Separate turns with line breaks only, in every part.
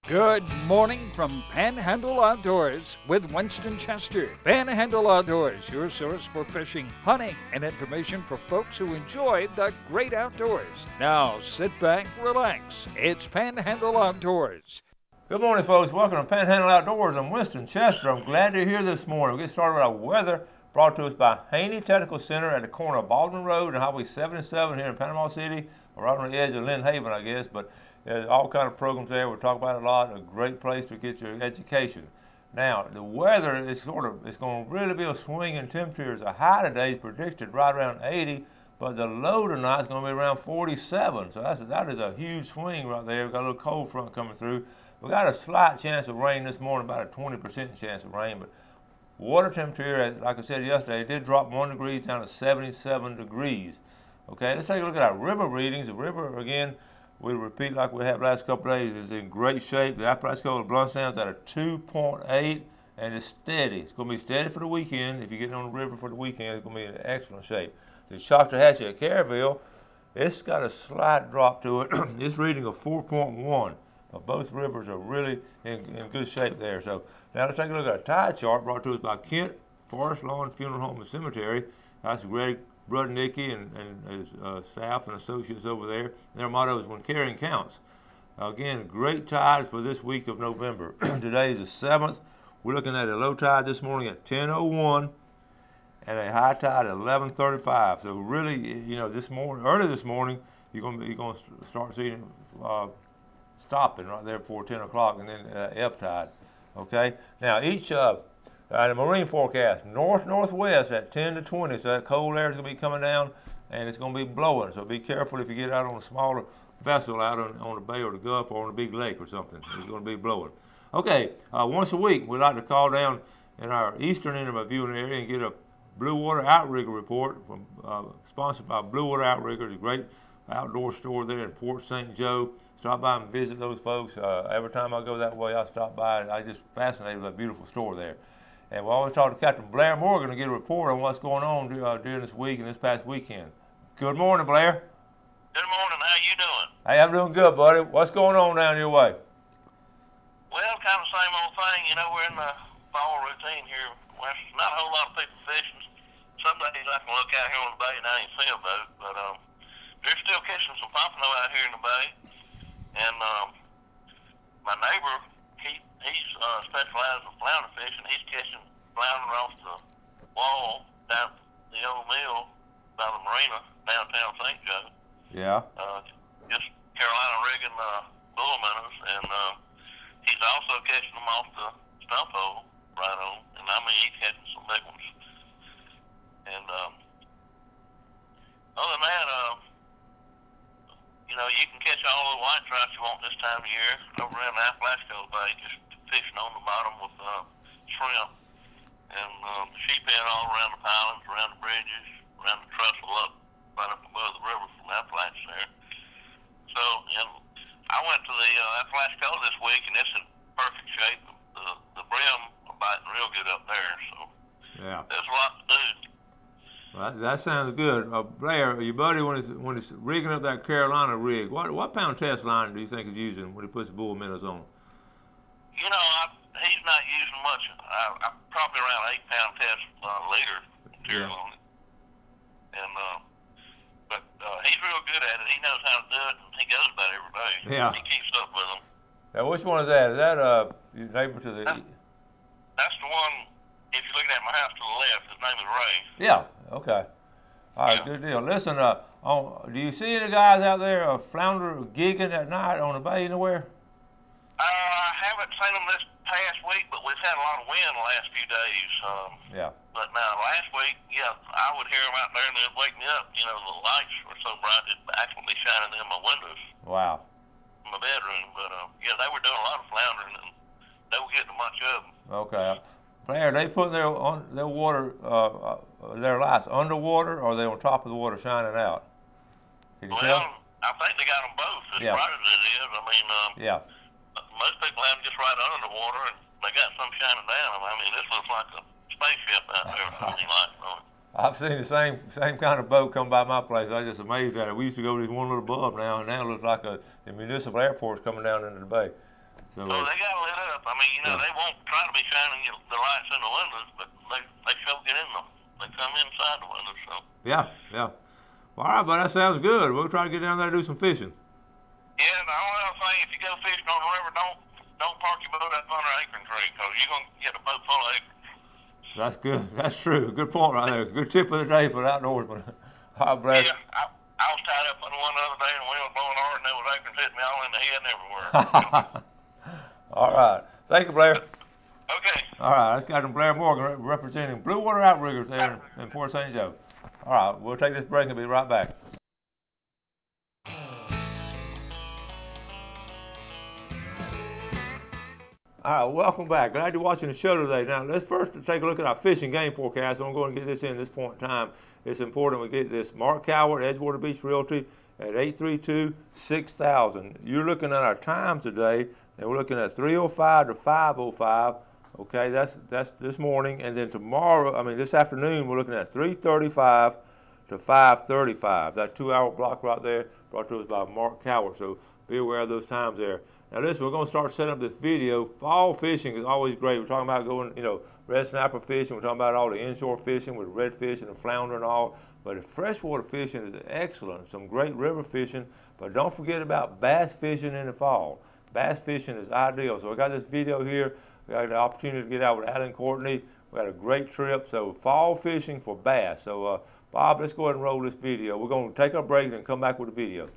Good morning from Panhandle Outdoors with Winston Chester. Panhandle Outdoors, your source for fishing, hunting, and information for folks who enjoy the great outdoors. Now sit back, relax. It's Panhandle Outdoors.
Good morning, folks. Welcome to Panhandle Outdoors. I'm Winston Chester. I'm glad you're here this morning. We'll get started with our weather brought to us by Haney Technical Center at the corner of Baldwin Road and Highway 77 here in Panama City, or right on the edge of Lynn Haven, I guess. But there's all kind of programs there. We'll talk about it a lot. A great place to get your education. Now, the weather is it's going to really be a swing in temperatures. The high today is predicted right around 80, but the low tonight is going to be around 47. So that is a huge swing right there. We've got a little cold front coming through. We got a slight chance of rain this morning, about a 20% chance of rain, but water temperature, like I said yesterday, it did drop 1 degree down to 77 degrees. Okay, let's take a look at our river readings. The river, again, we repeat like we have last couple of days, is in great shape. The Apalachicola Bluntstown is at a 2.8 and it's steady. It's going to be steady for the weekend. If you're getting on the river for the weekend, it's going to be in excellent shape. The Choctawhatchee at Caryville, it's got a slight drop to it. It's reading a 4.1. Both rivers are really in good shape there. So now let's take a look at a tide chart brought to us by Kent Forest Lawn Funeral Home and Cemetery. That's Greg Brudnicki and his staff and associates over there. Their motto is "When Caring Counts." Again, great tides for this week of November. Today is the 7th. We're looking at a low tide this morning at 10:01 and a high tide at 11:35. So really, you know, early this morning, you're going to start seeing stopping right there before 10 o'clock, and then ebb tide. Okay. Now the marine forecast, north-northwest at 10 to 20, so that cold air is going to be coming down and it's going to be blowing. So be careful if you get out on a smaller vessel out on the bay or the Gulf or on a big lake or something. It's going to be blowing. Okay, once a week we like to call down in our eastern end of our viewing area and get a Blue Water Outrigger report from sponsored by Blue Water Outrigger, the great outdoor store there in Port St. Joe. Stop by and visit those folks. Every time I go that way, I stop by and I'm just fascinated with that beautiful store there. And we always talk to Captain Blair Morgan to get a report on what's going on during this week and this past weekend. Good morning, Blair.
Good morning. How you doing?
Hey, I'm doing good, buddy. What's going on down your way?
Well, kind of the same old thing. You know, we're in the fall routine here. Well, not a whole lot of people fishing. Some days I can look out here on the bay and I ain't see a boat, but they're still catching some pompano out here in the bay. And my neighbor, he's specialized in flounder fishing. He's catching flounder off the wall down the old mill by the marina downtown St. Joe.
Yeah.
Just Carolina rigging bull minnows, and he's also catching them off the stump hole right on. And I mean, he's catching some big ones. And other than that, you know, you can catch all the white trout you want this time of year over in the Apalachicola Bay, just fishing on the bottom with shrimp. And the sheep head all around the pilings, around the bridges, around the trestle right up above the river from Appalachia there. So, and I went to the Apalachicola this week, and it's in perfect shape. The brim are biting real good up there, so yeah, there's a lot to do.
Well, that sounds good. Blair, your buddy, when he's rigging up that Carolina rig, what pound test line do you think he's using when he puts bull minnows on?
You know, he's not using much. Probably around 8-pound test leader material on it. And but he's real good at it. He knows how to do it, and he goes about it every day.
Yeah.
He keeps up with them.
Now, which one is that? Is that your neighbor to the?
That's the one. If you're looking at my house to the left, his name is Ray.
Yeah. Okay. All right. Yeah. Good deal. Listen, do you see any guys out there flounder gigging at night on the bay anywhere?
I haven't seen them this past week, but we've had a lot of wind the last few days.
Yeah.
But now, last week, yeah, I would hear them out there and they'd wake me up. You know, the lights were so bright it'd actually be shining in my windows. Wow. In my bedroom. But, yeah, they were doing a lot of floundering and they were getting a bunch of them.
Okay. Blair, they put their water, their lights underwater, or are they on top of the water shining out? Can you tell?
I think they got them both, as bright as it is. I mean,
yeah.
Most people have them just right under the water, and they got some shining down. I mean, this looks like a spaceship out there with so many lights on it.
I've seen the same kind of boat come by my place. I was just amazed at it. We used to go to this one little bulb now, and now it looks like the municipal airport's coming down into the bay. So,
oh, they got lit up. I mean, you know, they won't try to be shining the lights in the windows, but they sure get in them. They come inside the windows, so.
yeah, yeah. Well, all right, but that sounds good. We'll try to get down there and do some fishing.
Yeah, the only other thing, if you go fishing on the river, don't park your boat up under an acorn tree, because you're going to get a boat full of acorns.
That's good. That's true. Good point right there. Good tip of the day for the outdoorsman. All right, Blair.
Yeah, I was tied up on one the other day, and the wind was blowing hard, and there was acorns hitting me all in the head and everywhere.
All right. Thank you, Blair.
Okay.
All right, that's Captain Blair Morgan representing Blue Water Outriggers there in Port St. Joe. All right, we'll take this break and be right back. All right, welcome back. Glad you're watching the show today. Now, let's first take a look at our fishing game forecast. I'm going to get this in at this point in time. It's important we get this. Mark Coward, Edgewater Beach Realty at 832-6000. You're looking at our times today, and we're looking at 3:05 to 5:05. Okay, that's this morning, and then tomorrow, this afternoon, we're looking at 3:35 to 5:35. That 2-hour block right there brought to us by Mark Coward. So be aware of those times there. Now listen, we're going to start setting up this video. Fall fishing is always great. We're talking about going, red snapper fishing. We're talking about all the inshore fishing with redfish and the flounder and all. But freshwater fishing is excellent. Some great river fishing. But don't forget about bass fishing in the fall. Bass fishing is ideal. So I got this video here. We had the opportunity to get out with Alan Courtney. We had a great trip. So fall fishing for bass. So Bob, let's go ahead and roll this video. We're going to take our break and come back with the video.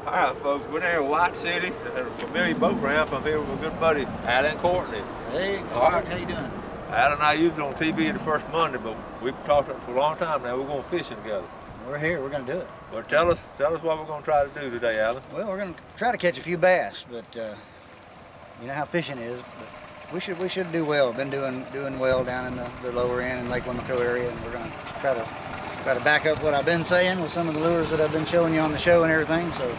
All right, folks, we're here at White City, at a familiar boat ramp. I'm here with my good buddy, Alan Courtney.
Hey, Clark, how you doing?
Alan and I used it on TV the first Monday, but we've talked for a long time now. We're going fishing together.
We're here. We're going to do it.
Well, tell us what we're going to try to do today, Alan.
Well, we're going to try to catch a few bass, but you know how fishing is. But we should do well. Been doing well down in the lower end in Lake Wimico area, and we're going to try to back up what I've been saying with some of the lures that I've been showing you on the show and everything. So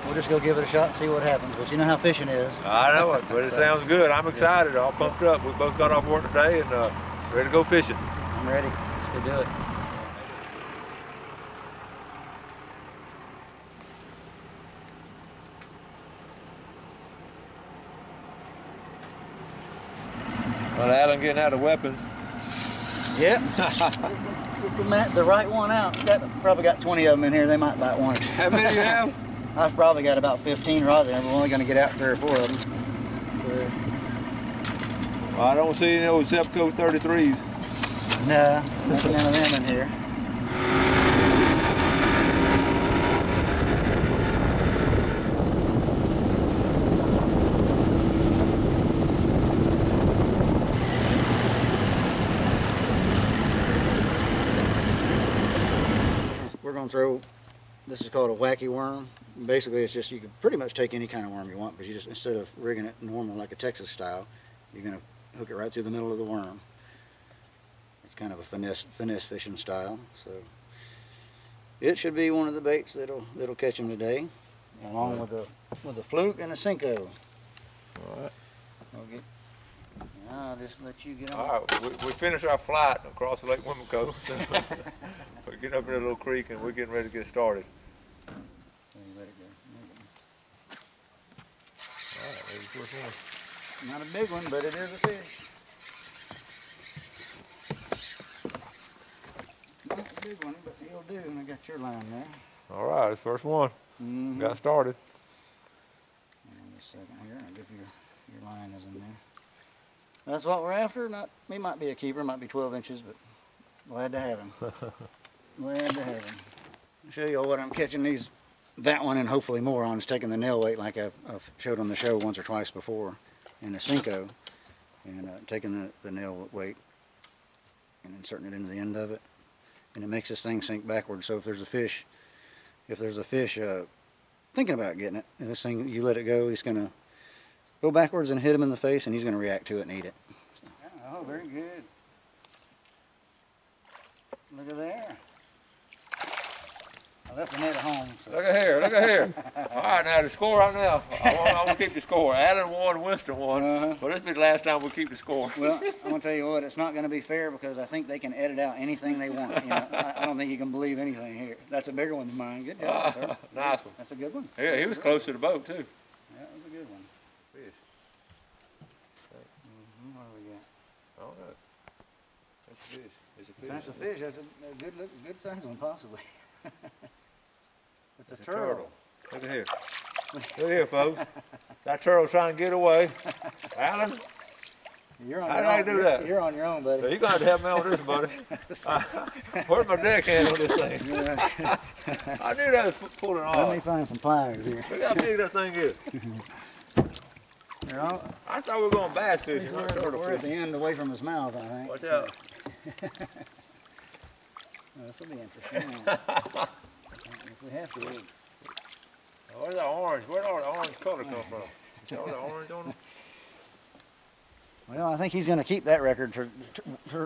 we'll just go give it a shot and see what happens. But you know how fishing is.
I know it, but it sounds good. I'm excited. All pumped up. We both got off work today and ready to go fishing.
I'm ready. Let's go do it.
Well, Alan getting out of weapons.
Yep. The right one out. Probably got 20 of them in here. They might bite one.
How many do you have?
I've probably got about 15 rods in. We're only going to get out 3 or 4 of them.
Well, I don't see any old Zepco 33s.
No, none of them in here. We're going to throw, this is called a wacky worm. Basically, it's just, you can pretty much take any kind of worm you want, but you just, instead of rigging it normal like a Texas style, you're going to hook it right through the middle of the worm. It's kind of a finesse fishing style. So it should be one of the baits that'll catch them today, along with a fluke and a Cinco.
All right.
I'll just let you get on.
All right, we finished our flight across the Lake Wimico. So we're getting up in a little creek and we're getting ready to get started.
Let it go.
All right, there's the first one.
Not a big one, but it is a fish. Not a big one, but he'll do. And I got your line there.
All right, it's the first one.
Mm-hmm.
Got started.
Hang on just a second here. I'll give your line is in there. That's what we're after. He might be a keeper, might be 12 inches, but glad to have him. Glad to have him. I'll show you all what I'm catching these. That one and hopefully more on is taking the nail weight like I've showed on the show once or twice before in a Cinco, and taking the nail weight and inserting it into the end of it, and it makes this thing sink backwards. So if there's a fish thinking about getting it, and this thing, you let it go, he's going to go backwards and hit him in the face, and he's going to react to it and eat it. So. Oh, very good. Look at there. I left the net at home. So.
Look at here, look at here. All right, now the score right now. I want to keep the score. Alan won, Winston won. Well, this will be the last time we keep the score.
Well, I'm going to tell you what, it's not going to be fair because I think they can edit out anything they want. You know, I don't think you can believe anything here. That's a bigger one than mine. Good job, sir.
Nice one.
That's a good one.
Yeah, he was close to the boat, too.
Yeah, that was a good one.
Fish.
What do we got?
I don't know. That's a fish. It's a fish.
That's a fish. That's a good size one, possibly. It's a
It's
turtle.
Look at here. Look here, folks. That turtle's trying to get away. Alan,
You're on
how
your
did I
own.
do that?
You're on your own, buddy.
So you're going to have to help me on this, buddy. Where's my deckhand on this thing? I knew that was pulling off.
Let me find some pliers here.
Look how big that thing is. I thought we were going bass fishing, not turtle
We're at the
fishing.
end away from his mouth, I think.
Watch out.
This will be interesting. If we have to.
Where's the orange? Where'd all the orange color come from? Is all the orange on it?
Well, I think he's going to keep that record for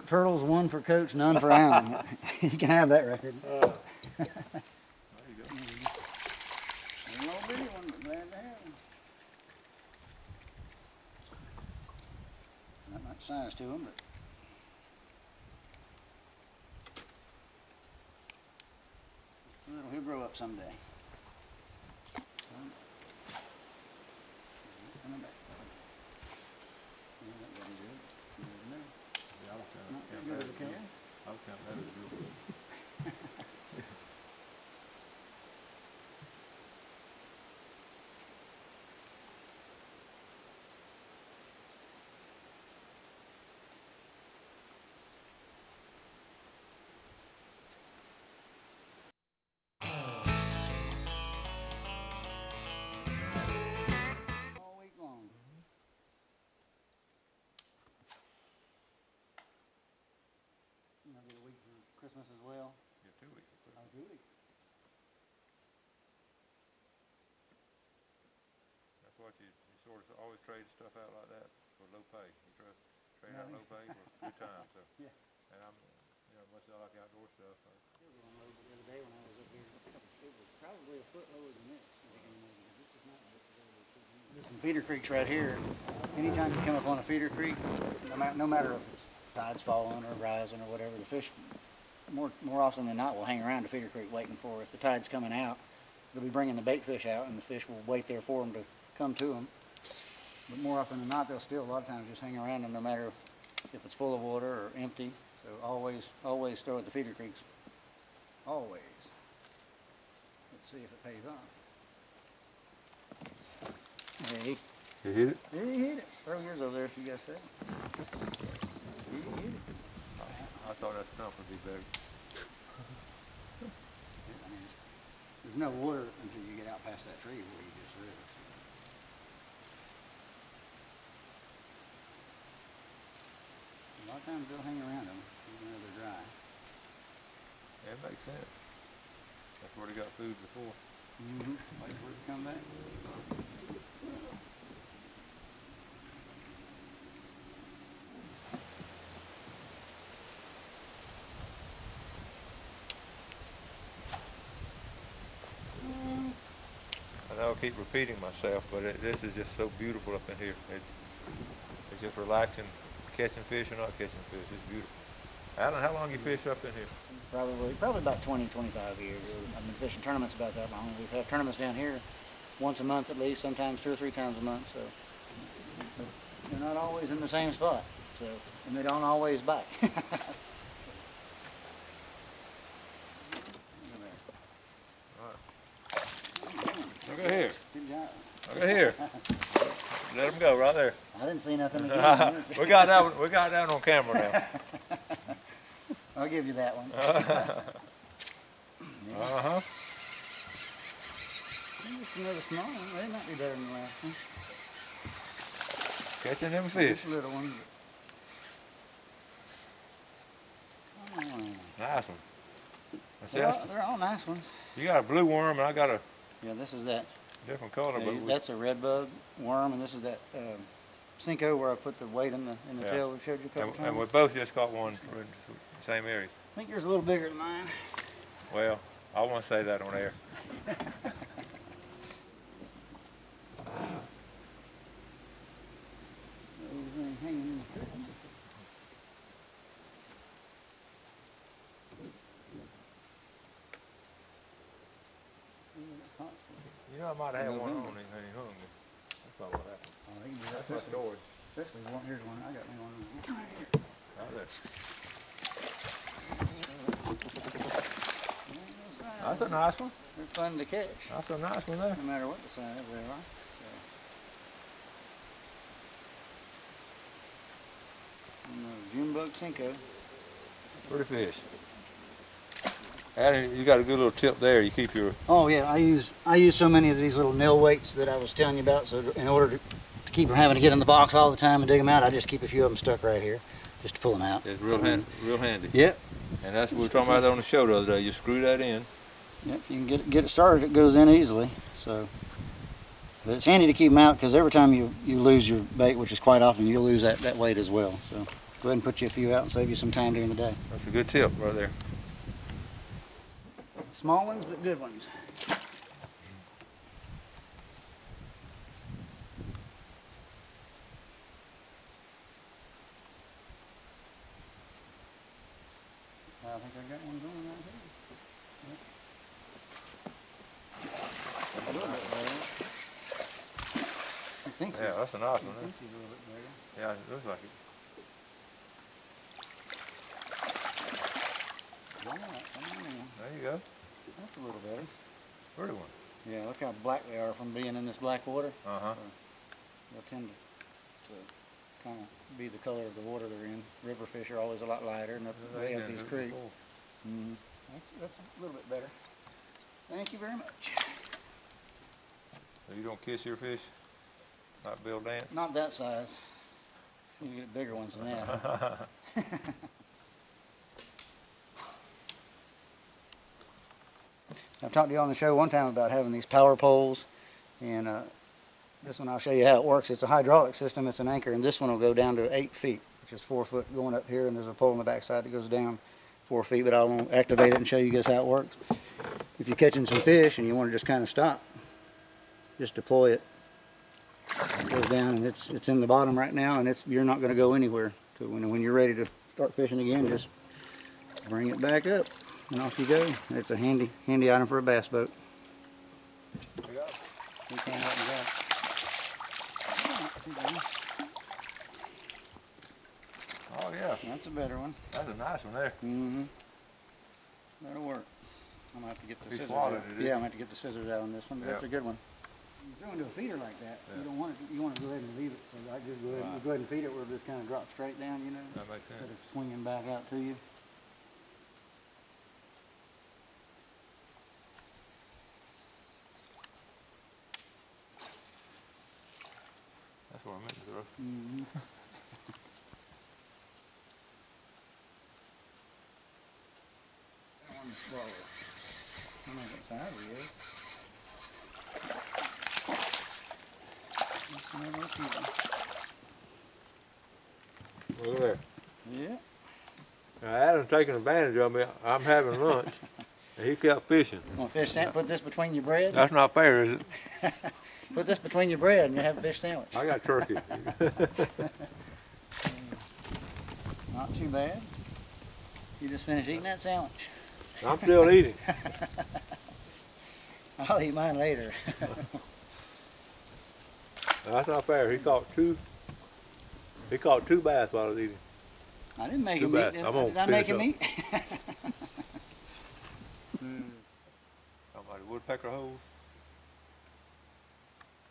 turtles, one for Coach, none for Alan. He can have that record.
There you go.
There's no big one, but glad to have him. Not much size to him, but. He'll grow up someday. Coming back. Yeah, that wasn't good. You never know.
Yeah, I'll count
Not
that
good
as
as a
a good.
can.
I'll count that as a good one.
All week long. I'll get a week for Christmas as well.
Yeah, 2 weeks.
Oh, 2 weeks.
That's what you sort of always trade stuff out like that for low pay. You trade out low pay for good time. So.
Yeah.
And I'm, much as I like outdoor stuff.
It was on low the other day when I was up here. It was probably a foot lower than this. This is not There's some feeder creeks right here. Anytime you come up on a feeder creek, no matter if it's tide's falling or rising or whatever, the fish more often than not will hang around the feeder creek waiting for, if the tide's coming out, they'll be bringing the bait fish out and the fish will wait there for them to come to them. But more often than not, they'll still a lot of times just hang around them no matter if it's full of water or empty. So always throw at the feeder creeks. Always. Let's see if it pays off. Hey.
You hit it?
Yeah, you hit it. Throw yours over there if you guys said. You hit it.
I thought that stump would be better.
I mean, there's no water until you get out past that tree where you just live. A lot of times they'll hang around them, even though they're dry.
Yeah, it makes sense. That's where they got food before.
Mm-hmm. Wait for it to come back.
I know I keep repeating myself, but this is just so beautiful up in here. It's just relaxing, catching fish or not catching fish. It's beautiful. Alan, how long you fish up in here?
Probably about 20, 25 years. I've been fishing tournaments about that long. We've had tournaments down here once a month at least, sometimes 2 or 3 times a month. So they're not always in the same spot. So, and they don't always bite.
Look at here.
Good job.
Look at here. Let them go right there.
I didn't see nothing again.
We got that one. We got that on camera now.
I'll give you that one.
Uh-huh.
Just another small one. They might be better than the last one.
Catching them fish.
Just a little one.
Nice one.
They're all nice ones.
You got a blue worm and I got a
Yeah, this is that.
different color. But
That's a red bug worm, and this is that Cinco where I put the weight in the
Yeah.
tail we showed you a couple
and we
times.
both just caught one in the same area.
I think yours a little bigger than mine.
Well, I want to say that on air. You know, I might have one on and he hung me. That's not what happened.
Oh, he can do that.
That's my story.
Especially one. Here's one. I got me one right here.
Right there. That's a nice one.
They're fun to catch.
That's a nice one there.
No matter what the size they are. June bug Cinco.
Pretty fish. And you got a good little tip there. You keep your.
Oh yeah, I use so many of these little nail weights that I was telling you about. So in order to keep from having to get in the box all the time and dig them out, I just keep a few of them stuck right here, just to pull them out.
It's real handy.
Yep.
And that's what we were talking about on the show the other day. You screw that in.
Yep. You can get it started. It goes in easily. So, but it's handy to keep them out because every time you lose your bait, which is quite often, you'll lose that weight as well. So go ahead and put you a few out and save you some time during the day.
That's a good tip right there.
Small ones, but good ones. I think I got one going right here. Yep. A little bit better. I think so.
Yeah, that's a nice one.
I think he's a little bit better.
Yeah, it looks like it. There you go.
That's a little better.
Pretty one.
Yeah, look how black they are from being in this black water.
Uh-huh.
They'll tend to kind of be the color of the water they're in. River fish are always a lot lighter, and they have these creeks. That's a little bit better. Thank you very much.
So you don't kiss your fish? Like Bill Dance?
Not that size. You get bigger ones than that. I've talked to you on the show one time about having these power poles, and this one I'll show you how it works. It's a hydraulic system, it's an anchor, and this one will go down to 8 feet, which is 4 foot going up here, and there's a pole on the back side that goes down 4 feet, but I won't activate it and show you guys how it works. If you're catching some fish and you want to just kind of stop, just deploy it. It goes down, and it's in the bottom right now, and you're not going to go anywhere. So when you're ready to start fishing again, just bring it back up. And off you go. It's a handy item for a bass boat.
Oh yeah.
That's a better one.
That's a nice one there.
Mm-hmm. That'll work. I'm gonna have to get the scissors
swallowed
out.
it,
Yeah, I'm gonna have to get the scissors out on this one, but that's
Yeah.
a good one. You throw into a feeder like that,
Yeah.
you want to go ahead and leave it. So I just go ahead and feed it where it just kind of drops straight down, you know.
That makes sense.
Instead of swinging back out to you.
That's what I meant to throw.
Mm-hmm. That one's swallowed. I don't know what size he is. That's another feeder.
Look at there.
Yeah.
Now Adam's taking advantage of me. I'm having lunch, and he kept fishing.
Want fish sandwich? Put this between your bread?
That's not fair, is it?
Put this between your bread and you have a fish sandwich.
I got turkey.
Not too bad. You just finished eating that sandwich.
I'm still eating.
I'll eat mine later.
That's not fair. He caught two bass while I was eating.
I didn't make
Too
him
bad.
eat.
I'm gonna
Did I make
finish
him eat?
Somebody woodpecker holes.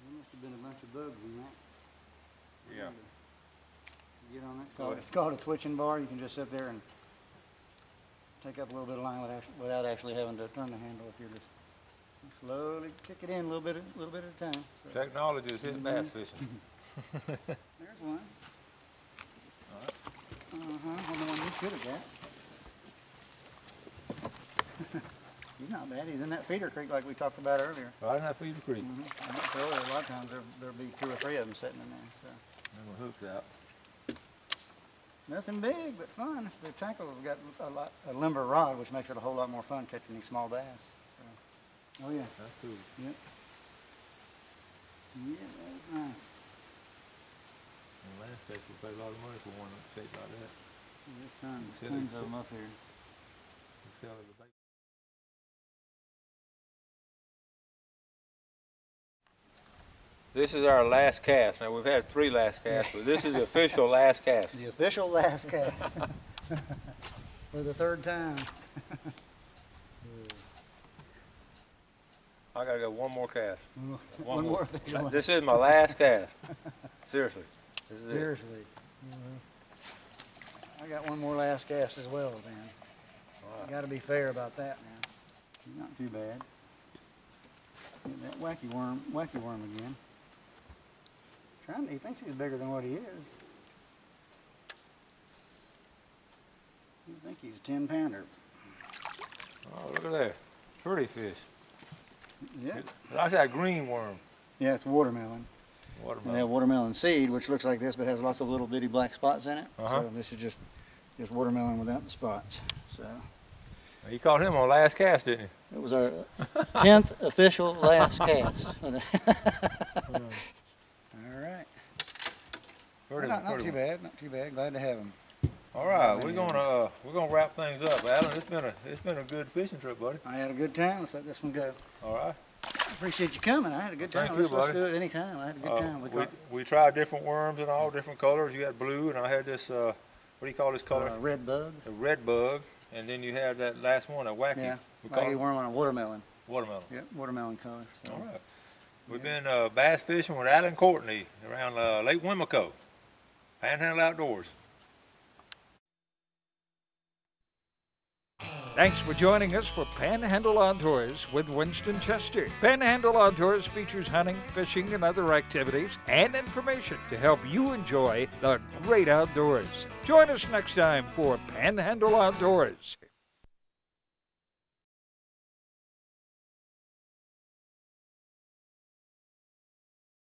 There must have been a bunch of bugs in that.
Yeah.
Get on it. It's called a twitching bar. You can just sit there and take up a little bit of line without actually having to turn the handle if you're just slowly kick it in a little bit at a time. So.
Technology is hitting bass fishing.
There's one. Well, the one you should have got. He's not bad. He's in that feeder creek like we talked about earlier.
Right in that feeder creek.
So earlier, a lot of times there'll be 2 or 3 of them sitting in there. So.
And the hook's out.
Nothing big, but fun. The tackle has got a limber rod, which makes it a whole lot more fun catching these small bass. So, oh yeah.
That's cool.
Yep. Yeah, that's nice.
And last case, we paid a lot of money for one shaped like that.
There's tons of them up here.
Sell it to bait. This is our last cast. Now we've had 3 last casts, but this is the official last cast.
The official last cast. For the 3rd time.
I gotta go one more cast.
One more official one.
This is my last cast. Seriously. This is
Seriously. I got one more last cast as well, man.
Right.
Got to be fair about that now. Not too bad. That wacky worm again. He thinks he's bigger than what he is. I think he's a 10-pounder.
Oh, look at that. Pretty fish.
Yeah.
That's that green worm.
Yeah, it's watermelon. And they have watermelon seed, which looks like this, but has lots of little bitty black spots in it. So this is just watermelon without the spots. So.
You caught him on last cast, didn't you?
It was our 10th official last cast. All right. Not too bad. Not too bad. Glad to have him.
All right, we're gonna wrap things up, Alan. It's been a good fishing trip, buddy.
I had a good time. Let's let this one go.
All right.
Appreciate you coming. I had a good time.
Thank you, buddy.
Let's do it anytime. I had a good time.
We tried different worms in all different colors. You had blue, and I had this. What do you call this color?
Red bug.
The red bug, and then you had that last one, a wacky.
Yeah, wacky worm on a watermelon.
Watermelon.
Yep, watermelon color. So.
All right. We've been bass fishing with Alan Courtney around Lake Wimico, Panhandle Outdoors.
Thanks for joining us for Panhandle Outdoors with Winston Chester. Panhandle Outdoors features hunting, fishing, and other activities and information to help you enjoy the great outdoors. Join us next time for Panhandle Outdoors.